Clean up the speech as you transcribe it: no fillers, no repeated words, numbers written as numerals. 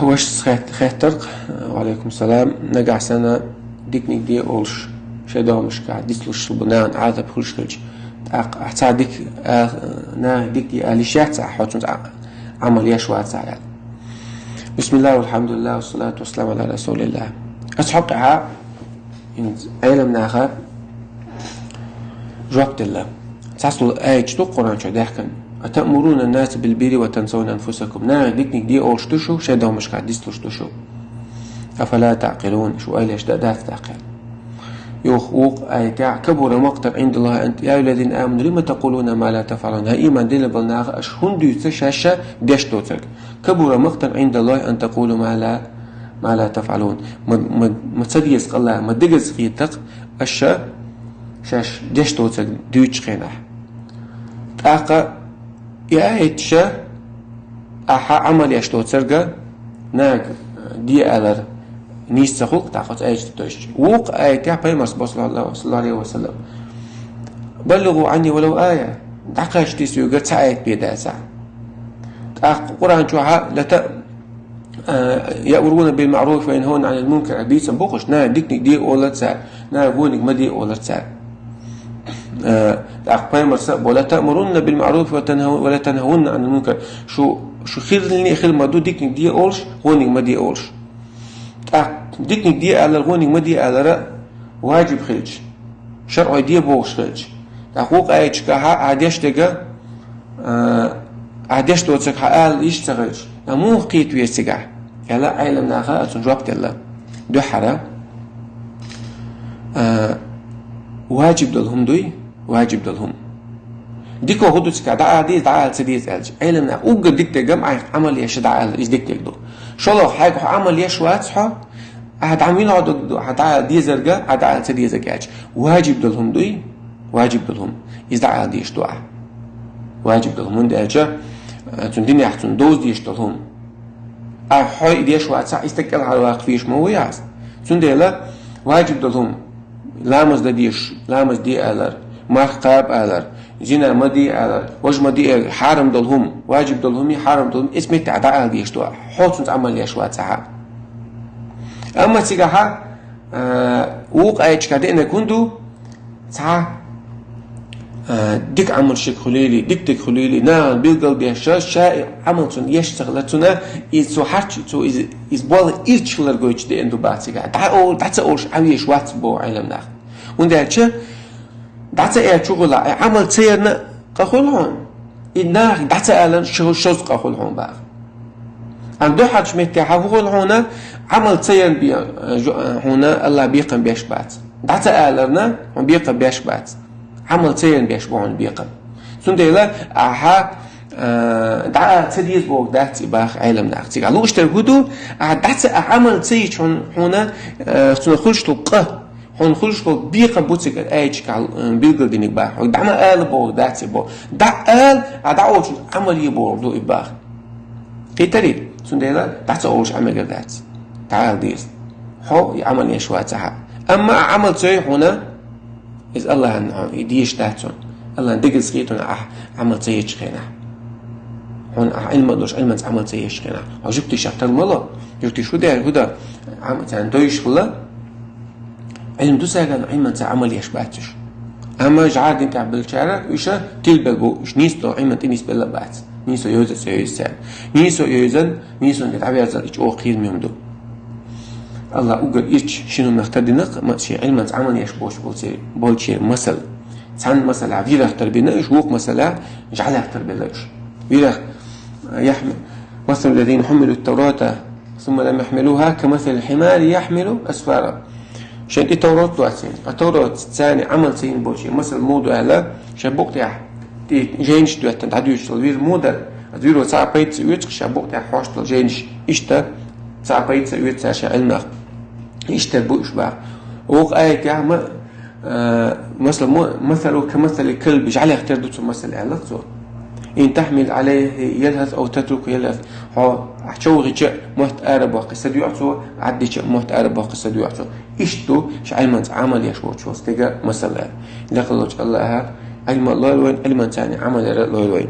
وش خيترق وعليكم السلام نقع سنة ديك دي أولش شيء مش قاعد ديسلوش البنان عادة بخلش خلش أحتاج ديك نا ديك دي أليشات حوتم عمل يشوات سعيد. بسم الله والحمد لله والصلاة والسلام على رسول الله. أتحقها إن علم ناخا جوابت الله تصل آية شتو قرآن شو دحكن أتأمرون الناس بالبر وتنسون أنفسكم نا ديك دي أولش تشو شيء مش قاعد ديسلوش تشو أفلا تعقلون شو قال إيش ده تعقل يوخوق آية كبر مقتا عند الله أنت يا الذين آمنوا لما تقولون ما لا تفعلون ها إيمان دين بالناغ أشهن ديوتش شاشة ديشتوتك كبر مقتا عند الله أن تقولوا ما لا تفعلون ما تسديس الله ما دقز خيتك أشا شاش ديشتوتك ديوتش خينح تاقا يا آية شا أحا عمل يشتوتك ناق دي ألر نيست خلق تاخذ آية تتوش وق آية بيمر صلى الله عليه وسلم بلغوا عني ولو آية دعكاش تيسيو قد ساعة بيدا ساعة قرآن شوها يأمرون بالمعروف وينهون عن المنكر بيسا بوقش نا ديكنيك دي أولاد ساعة نا بونك ما دي أولاد ساعة بيمر ولا تأمرون بالمعروف ولا تنهون عن المنكر شو خير لني خير ما دو ديكنيك دي أولش هونك ما دي أولش ديكنيك دي على الغوني ما دي على رأ واجب خلج شرع دي بوش خلج حقوق آيش كها عاديش تجا عاديش توصل حال يشتغل مو قيت ويستجع يلا علم ناخا أتنجبت يلا دو حرا واجب دلهم دوي واجب دلهم ديكو هدو تكا دعا سديس ألج علمنا أوجد ديك تجمع عمل يشدع إيش ديك تجدو شلو حاجة عمل يشواتها هاد عاملين هاد دي زرقة هاد سدي زرقاج واجب دلهم دوي واجب دلهم إذا ديش دعاء واجب دلهم من داجة تندين يحتون دوز ديش دلهم حي ديش واتسع يستقل على واقفيش ما هو يعز تنديلا واجب دلهم لامز ديش لامز دي ألر مرقاب ألر جينا مدي ألر وج مدي حارم دلهم واجب دلهم حارم دلهم اسمه تعداء ديش دعاء حوت عمل يش واتسع أما تيجاها وق أيش كده كندو ساعة ديك عمل شيء خليلي ديك خليلي نا بيلقى بيشاش شيء عمل سون يشتغلتنا إذا حرش تو إذا بول إيرشلر جوتش ده إندو باتيجا ده أولش عويش وات بو علم ناخ وده شيء ده شغل عمل تيرنا قخلهم الناخ ده ألن شو قخلهم بقى عنده حد شميتها هو هنا عمل تيان بي هنا الله بيقم بيشبات دعتا آلرنا هم بيقم بيشبات عمل تيان بيشبعون بيقم سنديلا أها دعا تديز بوك دعتي باخ علم ناختي قالوا اشتركودو دعتا عمل تيج هنا خلش تلقه هون خلش تلق بيقم بوتك الآيج بيقل دينك باخ دعما آل بوك دعتي بوك دع آل دعوش عمل يبوك دو إباخ كي تريد سنديلا دعتا أولش عمل قردات تعال ديس حو يعمل يشواتها أما عمل تي هنا إذ الله يديش تاتون الله ندقل سقيتون عمل تي يشخينا هون علم دوش علم عمل تي يشخينا أو جبتي شخت الملا جبتي شو ده هدا عم دويش فلا علم دوسا كان علم عمل يشباتش أما جعاد أنت بالشارع ويشا تلبقو إيش نيستو علم تنيس بلبات نيسو يوزن سيوزن نيسو نتعبير زاد إيش أو خير ميمدو الله أقول إيش شنو نختدنق ما شيء علم عمل يشبوش بولشي مثل عن مثل عفيرة اختر بنا إيش وق مثلا جعل اختر بلاش ويرخ يحمل مثل الذين حملوا التوراة ثم لم يحملوها كمثل الحمار يحمل أسفارا شان التوراة تواسين التوراة ثاني عمل سين بولشي مثل موضوع على شبوق تاع جينش دوت تعديش تلوير مودل أدويرو ساعة بيت سويت شبوق تاع حوشتل جينش إشتا ساعة بيت سويت ساعة علمه إشتا بوش بقى وق آية كعمة مثله كمثل الكلب جعله اختار دوتو مثل علاقته إن تحمل عليه يلهث أو تترك يلهث ها أحشوغي جاء محت أرب وقصة يعطو عدي جاء محت أرب وقصة يعطو إشتو شعلمت عمل يشوت شو استجا مثلا لقد الله علم الله وين علم ثاني عمل الله وين